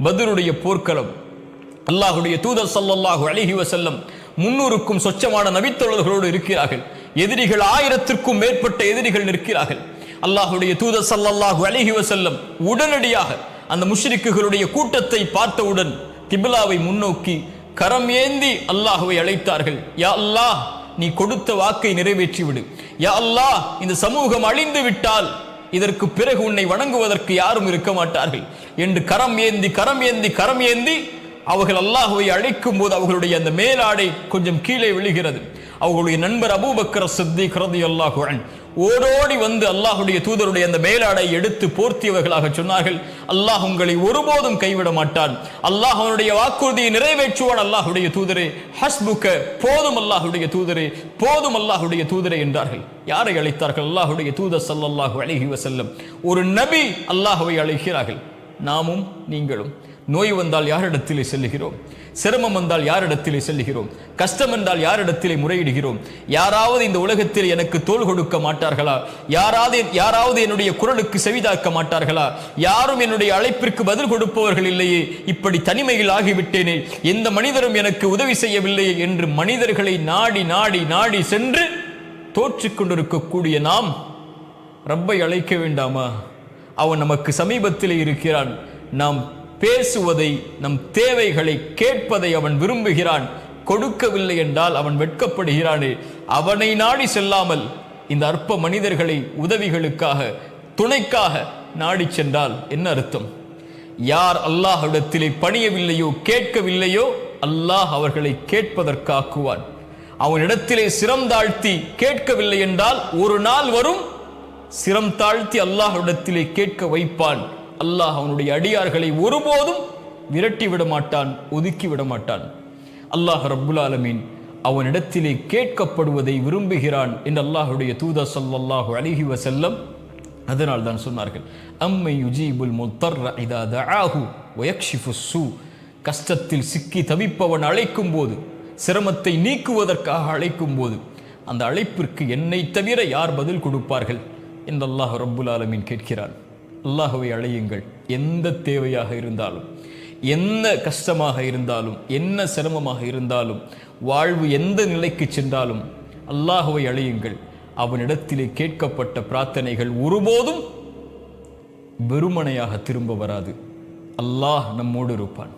பத்ருடைய போர்க்களம். அல்லாஹ்வுடைய தூதர் ஸல்லல்லாஹு அலைஹி வஸல்லம் 300க்கும் சொச்சமான நபித்தோழர்களோடு இருக்கிறார்கள். எதிரிகள் 1000த்திற்கும் மேற்பட்ட எதிரிகள் நிற்கிறார்கள். அல்லாஹ்வுடைய தூதர் ஸல்லல்லாஹு அலைஹி வஸல்லம் உடனடியாக அந்த முஷ்ரிக்குகளுடைய கூட்டத்தை பார்த்தவுடன் கிப்லாவை முன்னோக்கி கரம் ஏந்தி அல்லாஹ்வை அழைத்தார்கள். யா அல்லாஹ், நீ கொடுத்த வாக்கை நிறைவேற்றி விடு. யா அல்லாஹ், இந்த சமூகம் அழிந்து விட்டால் இதற்கு பிறகு உன்னை வணங்குவதற்கு யாரும் இருக்க மாட்டார்கள் என்று கரம் ஏந்தி அவர்கள் அல்லாஹ்வை அழைக்கும் போது அவர்களுடைய அந்த மேலாடை கொஞ்சம் கீழே விழுகிறது. அவர்களுடைய நண்பர் அபூபக்கர் சித்திக் ரலியல்லாஹு அன்ஹு ஓடோடி வந்து அல்லாஹ்வுடைய தூதருடைய அந்த மேலாடை எடுத்து போர்த்தியவர்களாக சொன்னார்கள், அல்லாஹ் உங்களை ஒருபோதும் கைவிட மாட்டான், அல்லாஹ் அவனுடைய வாக்குறுதியை நிறைவேற்றுவான். அல்லாஹ்வுடைய தூதரே, ஹஸ்புக, போதும் அல்லாஹ்வுடைய தூதரே, போதும் அல்லாஹ்வுடைய தூதரே என்றார்கள். யாரை அழைத்தார்கள்? அல்லாஹ்வுடைய தூதர் ஸல்லல்லாஹு அலைஹி வஸல்லம். ஒரு நபி அல்லாஹ்வை அழைக்கிறார்கள். நாமும் நீங்களும் நோய் வந்தால் யாரிடத்திலே செல்லுகிறோம்? சிரமம் வந்தால் யாரிடத்திலே செல்லுகிறோம்? கஷ்டம் என்றால் யாரிடத்திலே முறையிடுகிறோம்? யாராவது இந்த உலகத்தில் எனக்கு தோள் கொடுக்க மாட்டார்களா? யாராவது என்னுடைய குரலுக்கு செவிதாக்க மாட்டார்களா? யாரும் என்னுடைய அழைப்பிற்கு பதில் கொடுப்பவர்கள் இல்லையே, இப்படி தனிமையில் ஆகிவிட்டேனே, எந்த மனிதரும் எனக்கு உதவி செய்யவில்லையே என்று மனிதர்களை நாடி நாடி நாடி சென்று தோற்றிக் கொண்டிருக்கக்கூடிய நாம் ரப்பை அழைக்க வேண்டாமா? அவன் நமக்கு சமீபத்திலே இருக்கிறான். நாம் பேசுவதை, நம் தேவைகளை கேட்பதை அவன் விரும்புகிறான். கொடுக்கவில்லை என்றால் அவன் வெட்கப்படுகிறானே. அவனை நாடி செல்லாமல் இந்த அற்ப மனிதர்களை உதவிகளுக்காக, துணைக்காக நாடி சென்றால் என்ன அர்த்தம்? யார் அல்லாஹ்விடத்திலே பணியவில்லையோ, கேட்கவில்லையோ, அல்லாஹ் அவர்களை கேட்பதற்காக்குவான். அவனிடத்திலே சிரம் தாழ்த்தி கேட்கவில்லை என்றால் ஒரு நாள் வரும், சிரம் தாழ்த்தி அல்லாஹ்விடத்திலே கேட்க வைப்பான். அல்லாஹ் அவனுடைய அடியார்களை ஒருபோதும் விரட்டி விட மாட்டான், ஒதுக்கி விட மாட்டான். அல்லாஹ் ரப்புல் ஆலமீன் அவனிடத்திலே கேட்கப்படுவதை விரும்புகிறான் என்று அல்லாஹ்வுடைய தூதர் ஸல்லல்லாஹு அலைஹி வஸல்லம் அதனால் தான் சொன்னார்கள், அம்மை யுஜீபுல் முத்தர்ர இதா தஆஹு வ யக்ஷிஃபுஸ் ஸூ. கஷ்டத்தில் சிக்கி தவிப்பவன் அழைக்கும் போது, சிரமத்தை நீக்குவதற்காக அழைக்கும் போது, அந்த அழைப்பிற்கு என்னை தவிர யார் பதில் கொடுப்பார்கள் என்று அல்லாஹ் ரப்புல் ஆலமீன் கேட்கிறான். அல்லாஹ்வை அழையுங்கள். எந்த தேவையாக இருந்தாலும், என்ன கஷ்டமாக இருந்தாலும், என்ன சிரமமாக இருந்தாலும், வாழ்வு எந்த நிலைக்கு சென்றாலும் அல்லாஹ்வை அழையுங்கள். அவனிடத்திலே கேட்கப்பட்ட பிரார்த்தனைகள் ஒருபோதும் வெறுமனையாக திரும்ப வராது. அல்லாஹ் நம்மோடு இருப்பான்.